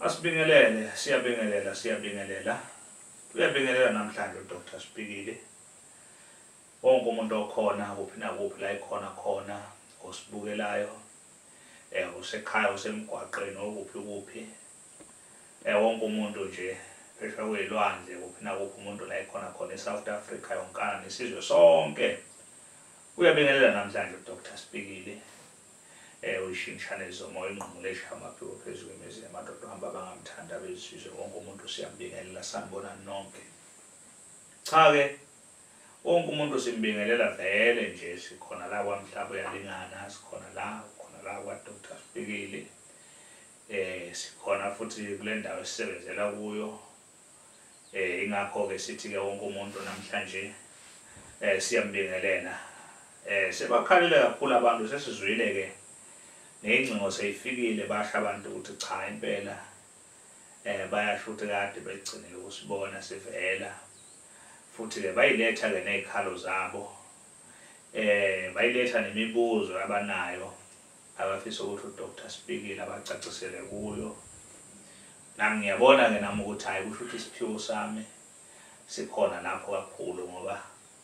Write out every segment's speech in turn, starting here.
Asibingelele, siyabingelela. Uyabingelela namhlanje uDr. Sibhikile. Wonke umuntu okhona kuphi nakuphi la ikhona khona osibukelayo. Usekhaya usemgwaqeni okuphi. Wonke umuntu nje phesha kwelwandle kuphi nakuphi umuntu la ikhona khona eSouth Africa yonkana nesizwe sonke. Uyabingelela namhlanje uDr. Sibhikile. Uyishintshane zomoya ingqungquleshi amaphiko phezulu kwemizi yamadoda ahamba bangamthanda bezizwe wonke umuntu siyambingelela sanibona nonke. Cha-ke wonke umuntu simbingelela vele nje sikhona la kwaMhlaba uyalingana sikhona la kwaDr. Sibhikile. Sikhona futhi kule ndawo esisebenzela kuyo. Ingakho-ke sithi-ke wonke umuntu namhlanje siyambingelela. Sebakhalile kakhulu abantu sesizwile-ke neyingcingo seyifikile basho abantu ukuthi cha impela bayasho ukuthi kade begcinile ukusibona sivela futhi-ke bayiletha-ke nezikhalo zabo bayiletha nemibuzo abanayo abafisa ukuthi uDr. Sibhikile abacacisele kuyo. Nami ngiyabona-ke nami ukuthi hayi kusho ukuthi isiphiwo sami sikhona lapho kakhulu ngoba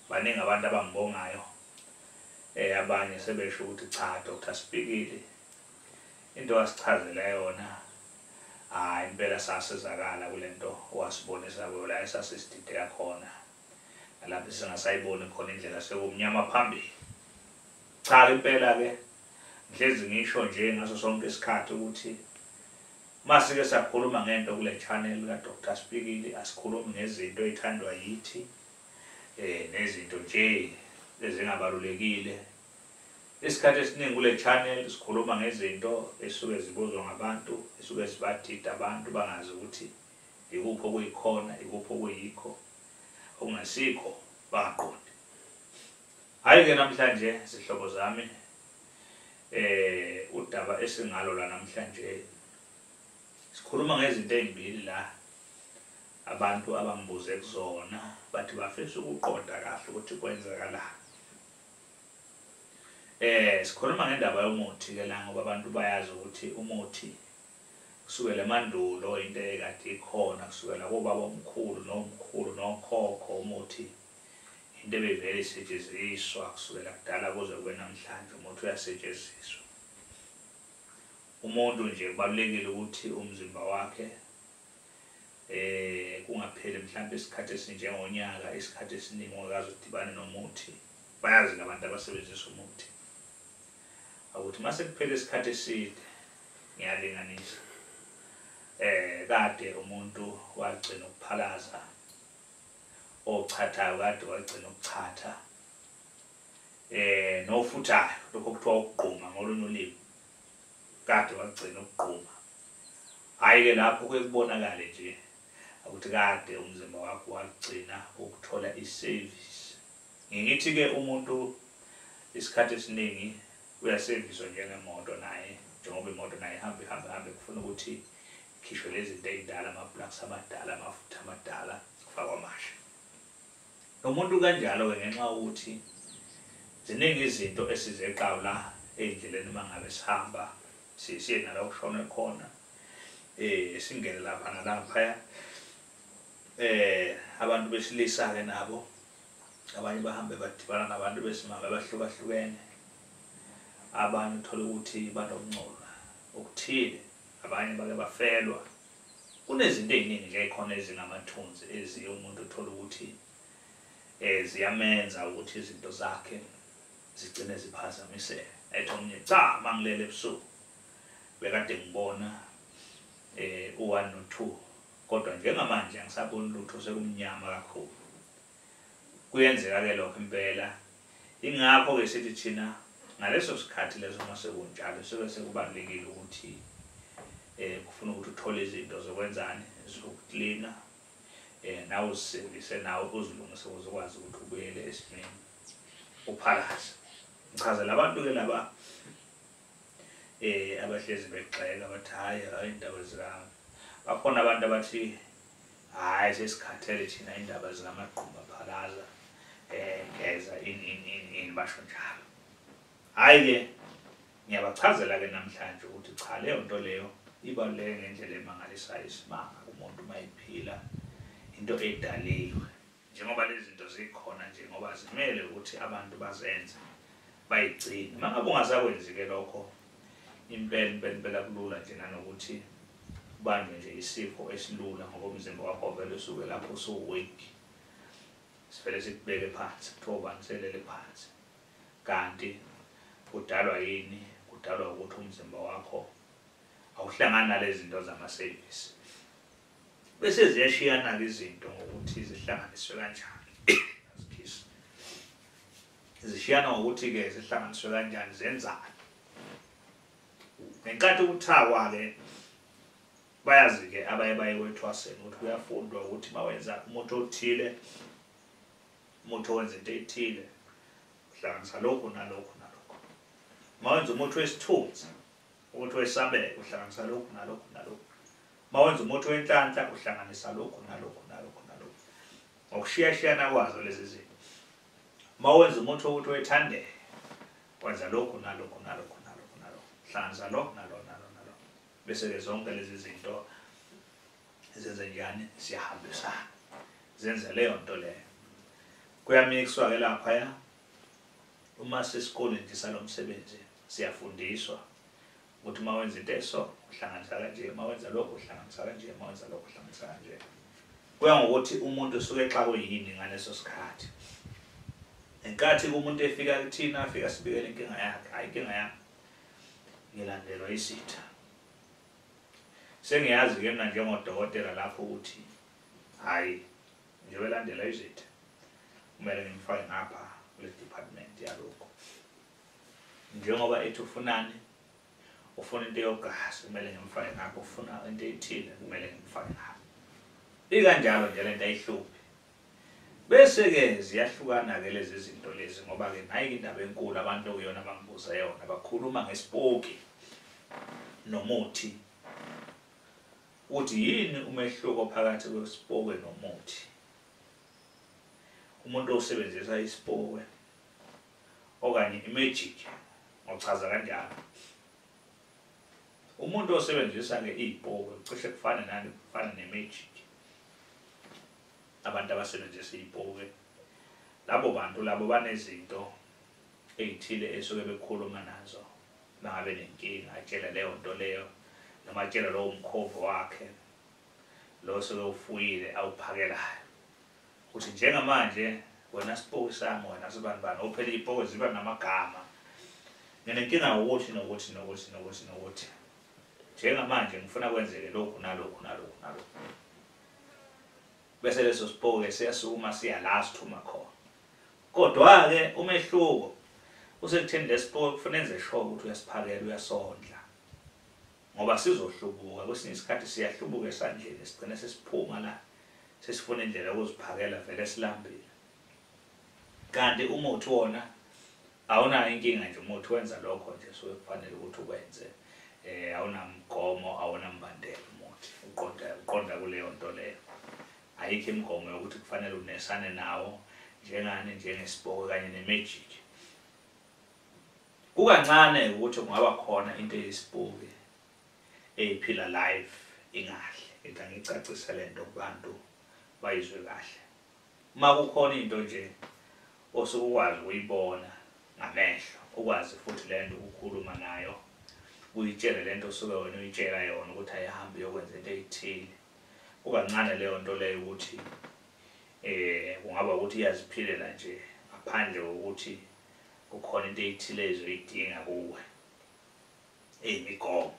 baningi abantu abangibongayo. Abanye sebesho ukuthi cha Dr. Sibhikile into wasichazela yona hayi impela sasizakala kulento wasibonisa kuyo la esasisidideka khona nalapho singasayiboni khona indlela sekumnyama phambili. Cha impela-ke ngihlezi ngisho nje ngaso sonke isikhathi ukuthi masike sakhuluma ngento kule channel kaDr. Sibhikile asikhulumi ngezinto ezithandwa yithi nezinto nje ezingabalulekile. Isikhathi esiningi kule channel sikhuluma ngezinto esuke zibuzwa ngabantu esuke zibathida abantu bangazi ukuthi ikuphi okuyikhona ikuphi okuyikho okungasikho baqonde. Hayi-ke namhlanje sihlobo zami udaba esingalo la namhlanje sikhuluma ngezinto ezimbili la abantu abangibuze kuzona bathi bafisa ukuqonda kahle ukuthi kwenzakalani. Sikhuluma ngendaba yomuthi-ke la ngoba abantu bayazi ukuthi umuthi kusukela emandulo into ekade ikhona kusukela kobaba omkhulu nokhokho umuthi into ebevele isetshenziswa kusukela kudala kuze kube namhlanje umuthi uyasetshenziswa. Umuntu nje kubalulekile ukuthi umzimba wakhe kungapheli mhlawumbe isikhathi esinjengonyaka isikhathi esiningi ongakaze udibane nomuthi. Bayazi abantu abasebenzisa umuthi ukuthi mase kuphela isikhathi eside ngiyalinganisa kade umuntu wagcina ukuphalaza ochathayo kade wagcina ukuchatha nofuthayo lokho kuthiwa ukugquma ngolunye ulimi kade wagcina ukugquma. Hayi-ke lapho kuyekubonakala nje ukuthi kade umzimba wakho wagcina ukuthola isevisi. Ngithi-ke umuntu isikhathi esiningi uyaseviswa njengemoto naye njengoba imoto naye ihambe kufuna ukuthi ikhishwe lezi zinto ezidala ama-plugs amadala amafutha amadala kufakwa amasha. Umuntu kanjalo-ke ngenxa yokuthi ziningi izinto esizeqayo la ey'ndleleni uma ngabe sihamba siye nala okushone khona singene lapha nalaphaya. Abantu besilisa-ke nabo abanye bahambe badibana nabantu besimame abahlukahlukene. Abanye uthola ukuthi banomncola okuthile abanye bake bafelwa. Kunezinto ey'ningi nje ey'khona ezingamathunzi eziye umuntu uthola ukuthi ziyamenza ukuthi izinto zakhe zigcine ziphazamiseke. Ethi omunye cha mangilele ebusuku bekade ngibona u1 no2 kodwa njengamanje angisaboni lutho sekumnyama kakhulu. Kuyenzeka-ke lokho impela. Ingakho-ke sithi thina ngaleso sikhathi leso mase kunjalo suke sekubalulekile ukuthi kufuna ukuthi uthole izinto zokwenzani zokuklina nawe uzisevise nawe uzilungise uzokwazi ukuthi ubuyele esimeni uphalaze. Ngichazela abantu-ke laba abahlezi begxeka bathi hayi indaba zikami. Bakhona abantu abathi hayi sesikhathele thina indaba zikamagquma phalaza geza ini basho njalo. Hayi-ke ngiyabachazela-ke namhlanje ukuthi cha leyo nto leyo ibaluleke ngendlela emangalisayo isimanga kumuntu mayiphila into edaliwe njengoba lezi zinto zikhona njengoba zimele ukuthi abantu bazenze bayigcine mangabe ungasakwenzi-ke lokho impela kulula nje nanokuthi ubanjwe nje isifo esilula ngoba umzimba wakho vele usuke lapho usuweak sivele sikubeke phansi kuthiwa ubaniselele phansi kanti kudalwa yini kudalwa ukuthi umzimba wakho awuhlangani nalezi zinto zama-service bese ziyashiyana-ke izinto ngokuthi zihlanganiswe kanjani zishiyana ngokuthi-ke zihlanganiswe kanjani zenzani ngenkathi ukuthakwa-ke bayazi-ke abaye baye kwethwaseni ukuthi kuyafundwa ukuthi mawenza umuthi othile umuthi owenza into ethile uhlanganisa lokhu nalokhu nalokhu mawenza umuthi wesithunzi umuthi wesabelo uhlanganisa lokhu nalokhu nalokhu mawenza umuthi wenhlanhla uhlanganisa lokhu nalokhu nalokhu nalokhu ngokushiyashiyana kwazo lezi zinto mawenza umuthi wokuthi wethandeke wenza lokhu nalokhu nalokhu nalokhu nalokhu hlanganisa lokhu nalokhu nalokhu nalokhu bese-ke zonke lezi zinto zenze njani ziyahambisana zenze leyo nto leyo kuyamixwa-ke laphaya uma sesikoleni nje salo msebenzi siyafundiswa ukuthi uma wenza into eso uhlanganisa kanje mawenza lokho uhlanganisa kanje mawenza lokho uhlanganisa kanje kuya ngokuthi umuntu usuke exakwe yini ngaleso sikhathi enkathi umuntu efika kuthina afika sibikele inkinga yakhe hayi inkinga yakhe ngilandelwa isitha sengiyazi-ke mina njengodokotela lapho ukuthi hayi njengoba elandela izitha kumele ngimfake ngapha kule department yalokho njengoba ethi ufunani ufuna into yogazi kumele ngimfake ngapha ufuna into ethile kumele ngimfake ngapha ikanjalo nje lento ayihluphi bese-ke ziyahlukana-ke lezi zinto lezi ngoba-ke nayi indaba enkulu abantu okuyona bangibuza yona bakhuluma ngespoki nomuthi ukuthi yini umehluko phakathi kwespoke nomuthi umuntu osebenzisa ispoke okanye imagic ngochaza kanjalo umuntu osebenzisa-ke iy'poke cishe kufana ne-magic abantu abasebenzisa iy'poke labo bantu labo banezinto ey'thile esuke bekhuluma nazo bangabe nenkinga atshela leyo nto leyo noma atshela lowo mkhovo wakhe lo suke ufuyile awuphakelayo ukuthi njengamanje wena sipoke sami wena sibanibani ophela iy'poke ziba namagama nginenkinga ukuthi nokuthi nokuthi nokuthi nokuthi njengamanje ngifuna kwenzeke lokhu nalokhu nalokhu nalokhu bese leso sipoke siyasukuma siya la sithuma khona kodwa-ke umehluko usekutheni lesipoke kufanele enze sure ukuthi uyasiphakela uyasondla ngoba sizohlubuka kwesinye isikhathi siyahlubuka esandleni sigcine sesiphuma la sesifuna indlela yokuziphakela vele silambile kanti umuthi wona awunayo inkinga nje umuthi wenza lokho nje suke kufanele ukuthi ukwenze awunamgomo awunambandela umuthi uqonda kuleyo nto leyo ayikho imigomo yokuthi kufanele unesane nawo njengani njengespoke kanye ne-magic kukancane ukuthi kungaba khona into eyispoke eyiphila live ingahle ngithi angicacise le nto kubantu bayizwe kahle uma kukhona into nje osukwazi ukuyibona ngamehlo ukwazi futhi le nto ukukhuluma nayo uyitshele le nto osuke wena uyitshela yona ukuthi ayihambe yokwenza into eyithile kukancane leyo nto leyo ukuthi kungaba ukuthi iyaziphilela nje ngaphandle kokuthi kukhona into eyithile ezoyidinga kuwe imigomo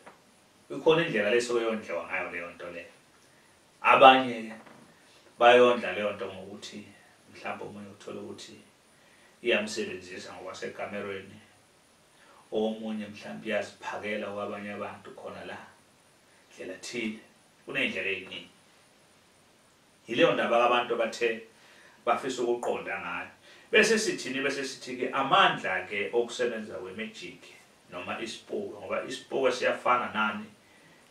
ikhona indlela leso yondliwa ngayo leyo nto leyo abanye bayondla leyo nto ngokuthi mhlawumbe umunye uthola ukuthi iyamsebenzisa ngokwasekamerweni omunye mhlawumbe iyaziphakela kwabanye abantu khona la ndlela thile kuney'ndlela ey'ningi yileyo ndaba abantu bathe bafisa ukuqonda ngayo bese sithi-ke amandla-ke okusebenza kwe-magic noma ispoke ngoba ispoke siyafana nani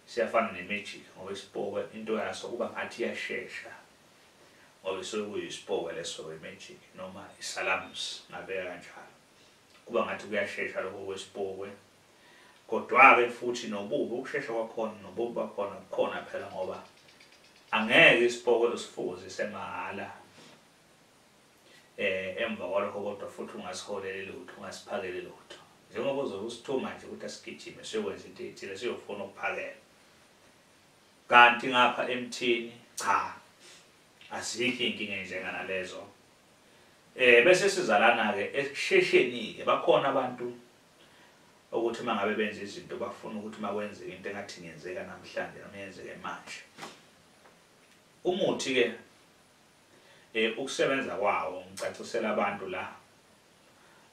siyafana ne-magic ngoba ispoke into yaso kuba ngathi iyashesha ngoba isuke kuyispoke leso kwe-magic noma isalams ngabeka kanjalo kuba ngathi kuyashesha lokho kwespoke kodwa-ke futhi nobubi ukushesha kwakhona nobubi bakhona kukhona phela ngoba angeke isipoko sifuze semahhala emva kwalokho kodwa futhi ungasiholeli lutho ungasiphakeli lutho njengoba uzobe usithuma nje ukuthi asigijime siyokwenza into ethile siyofuna ukuphakela kanti ngapha emthini cha azikho inkinga enjengana lezo bese sizalana-ke ekushesheni-ke bakhona abantu ukuthi mangabe benza izinto bafuna ukuthi makwenzeke into engathi ngenzeka namhlanje noma yenzeke manje umuthi-ke ukusebenza kwawo ngicacisela abantu la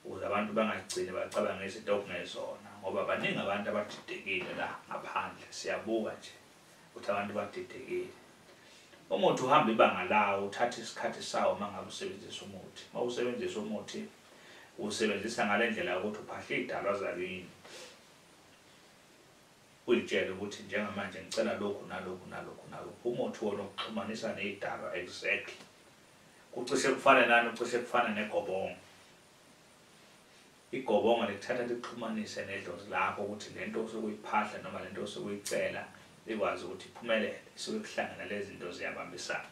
ukuze abantu bangagcini bacabanga izinto okungezona ngoba baningi abantu abadidekile la ngaphandle siyabuka nje ukuthi abantu badidekile umuthi uhamba ibanga lawo uthatha isikhathi sawo mangabe usebenzisa umuthi mawusebenzisa umuthi usebenzisa ngale ndlela ukuthi uphahla idalwa zakini uyitshela ukuthi njengamanje ngicela lokhu nalokhu nalokhu nalokhu umuthi wona ukuxhumanisa nezidalwa exactly kucishe kufana nani ucishe kufana negobongo igobongo likuthatha likuxhumanise nedlozi lakho ukuthi lento osokuyiphahla noma lento osokuyicela ikwazi ukuthi iphumelele isuke kuhlangana lezi zinto ziyabambisana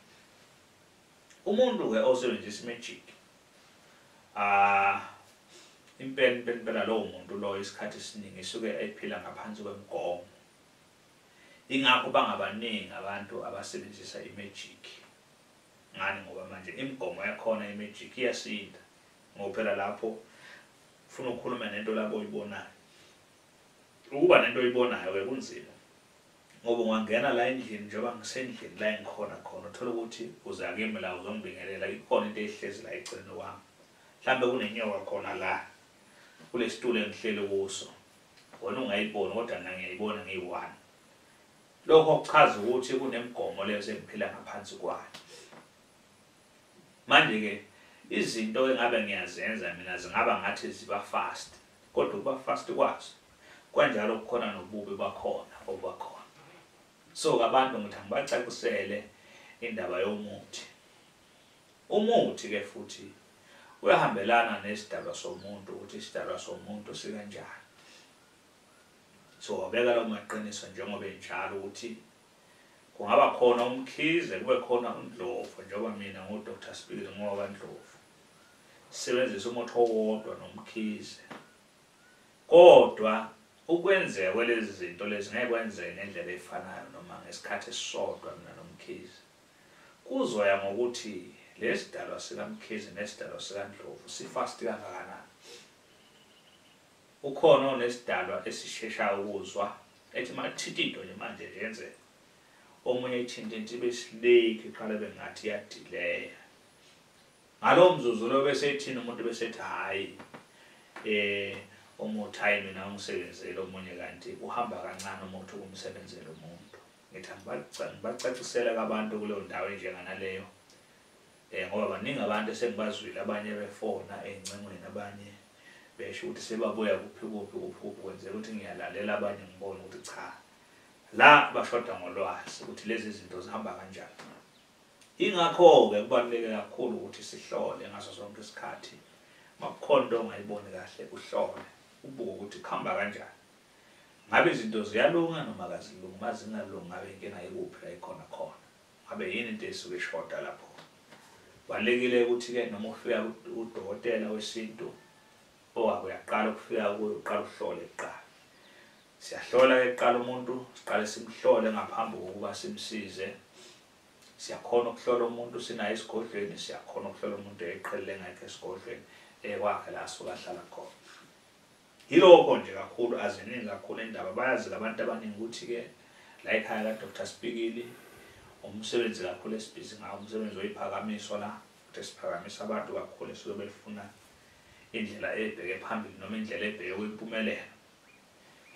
umuntu-ke osebenzisa imagic impela lowo muntu lo isikhathi esiningi isuke ephila ngaphansi kwemigomo ingakho bangabaningi abantu abasebenzisa imagic ngani ngoba manje imigomo yakhona imagic iyasinda ngoba phela lapho ufuna ukukhuluma nento labo oyibonayo ukuba nento oyibonayo-ke kunzima ngoba ungangena la endlini njengoba ngisendlini la engikhona khona uthola ukuthi uza kimi la uzongibingelela ikhona into ehlezi la eceleni kwami mhlambe kunenyoka khona la kule situlo engihleli kuso wona ungayiboni kodwa mina ngiyayibona ngiyi-1 lokho kuchaza ukuthi kunemigomo leyo sengiphila ngaphansi kwayo manje-ke izinto engabe ngiyazenza mina zingaba ngathi ziba fast kodwa ukuba fast kwazo kwanjalo kukhona nobubi bakhona obubakhona so abantu ngithi angibacacisele indaba yomuthi umuthi-ke futhi uyahambelana nesidalwa somuntu ukuthi isidalwa somuntu sikanjani so wabeka lawo maqiniso njengoba enjalo ukuthi kungaba khona umkhize kube khona uNdlovu njengoba mina ngu-Dr. Sibili ngoba Ndlovu sisebenzisa umuthi owodwa nomkhize kodwa ukwenzeka kwalezi zinto lezi ngeke kwenzeke ngendlela efanayo noma ngesikhathi esisodwa mina nomkhize kuzoya ngokuthi lesidalwa sikaMkhize nesidalwa sikaNdlovu sifast kangakanani ukhona onesidalwa esisheshayo ukuzwa ethi mathithi into nje manje yenze omunye ithinta into besileke iqala bengathi iyadileya ngalo mzuzu lo bese ethina umuntu bese ethi hayi umuthi hayi mina ngisebenzele omunye kanti uhamba kancane umuthi ukumsebenzela umuntu ngithi ngibacacisela abantu kuleyo ndawo enjengana leyo ngoba baningi abantu esengibazwile abanye befona engcingweni abanye besho ukuthi sebabuya kuphi kwenzela ukuthi ngiyalalela abanye ngibone ukuthi cha la bashoda ngolwazi ukuthi lezi zinto zihamba kanjani ingakho-ke kubaluleke kakhulu ukuthi sihlole ngaso sonke isikhathi makukhona into ongayiboni kahle uhlole ubuke ukuthi kuhamba kanjani ngabe izinto ziyalunga noma akazilungi mazingalungi ngabe inkinga ikuphi la ikhona khona ngabe yini into esuke ishoda lapho balekile ukuthi-ke noma ufika udokotela wesintu uyaqala ukufika kuyo uqala uhlole kuqala siyahlola-ke kuqala umuntu siqale simhlole ngaphambi kokuba simsize siyakhona ukuhlola umuntu sinayo esigodlweni siyakhona ukuhlola umuntu eqhelile ngakho esigodlweni kwakhe la asuke ahlala khona yilokho nje kakhulu aziningi kakhulu indaba bayazi abantu abaningi ukuthi-ke la ekhaya ka-Dr. Sibili umsebenzi kakhulu esibhizi ngawo umsebenzi oyiphakamiswa la ukuthi siphakamisa abantu kakhulu esuke befuna indlela ebheke phambili noma indlela ebheke kwimpumelelo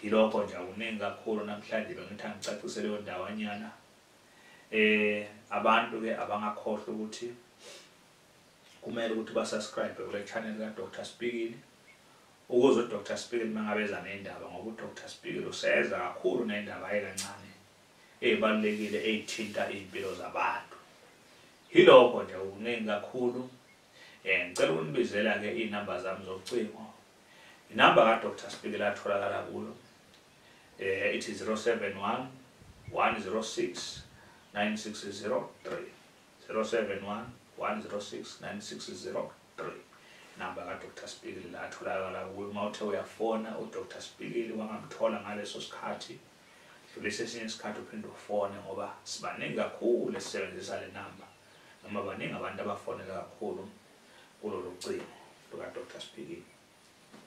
yilokho nje akuningi kakhulu namhlanje bengithi angicacisele leyo ndawanyana abantu-ke abangakhohlwa ukuthi kumele ukuthi basubscribe kule channel ka-Dr. Sibili ukuze uDr. Sibili mangabeza nendaba ngoba uDr. Sibili useza kakhulu nendaba ayikancane ezibalulekile ezithinta impilo zabantu yilokho nje ukuningi kakhulu ngicela ukunibizela ke inamba zami zocingo inamba ka-Dr. Sibili atholakala kuyo It is 071 106 9603. 071 106 9603. Number kaDr Spikili la atholakala kuwe. Mawuthe uyafona uDr Spikili wangamthola ngaleso sikhathi. Kulesi esinye isikhathi uphinde ufone ngoba sibaningi kakhulu esisebenzisa le number. Noma baningi abantu abafonela kakhulu kulolu cingo lukaDr Spikili.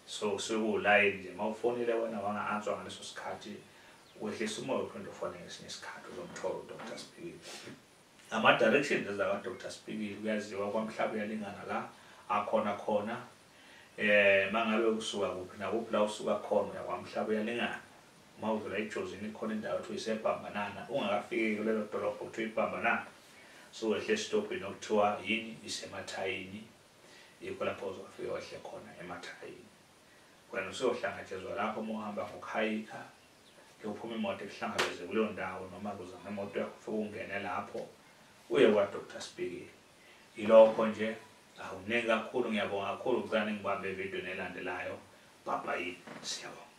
So sekuline nje mawufonile wena wanga-answer ngaleso sikhathi wehlisa umoya uphinde ufone ngesinye isikhathi uzomthola uDr Spikili. Ama-directions zakaDr Spikili kuyaziwa kwaMhlaba Uyalingana la akhona khona. Mangabe usuka kuphi nakuphi la usuka khona uyakwaMhlaba Uyalingana. Mawudlula eJozini khona indawo ethi iseBhambanana ungakafiki kulelo dolobho kuthiwa iBhambanana. So wehle esitobhini okuthiwa yini isemathayini. Yikho lapho uzofika wehle khona emathayini. Wena usuyohlangatshezwa lapho uma uhamba ngokuhayika kuphuma imoto ekuhlangabeze kuleyo ndawo noma kuzama imoto yakho ufike ungene lapho uye kwaDr Spikili. Yilokho nje awuningi kakhulu ngiyabonga kakhulu ukuzane ngibambe evidweni elandelayo. Bye bye. Siyabonga.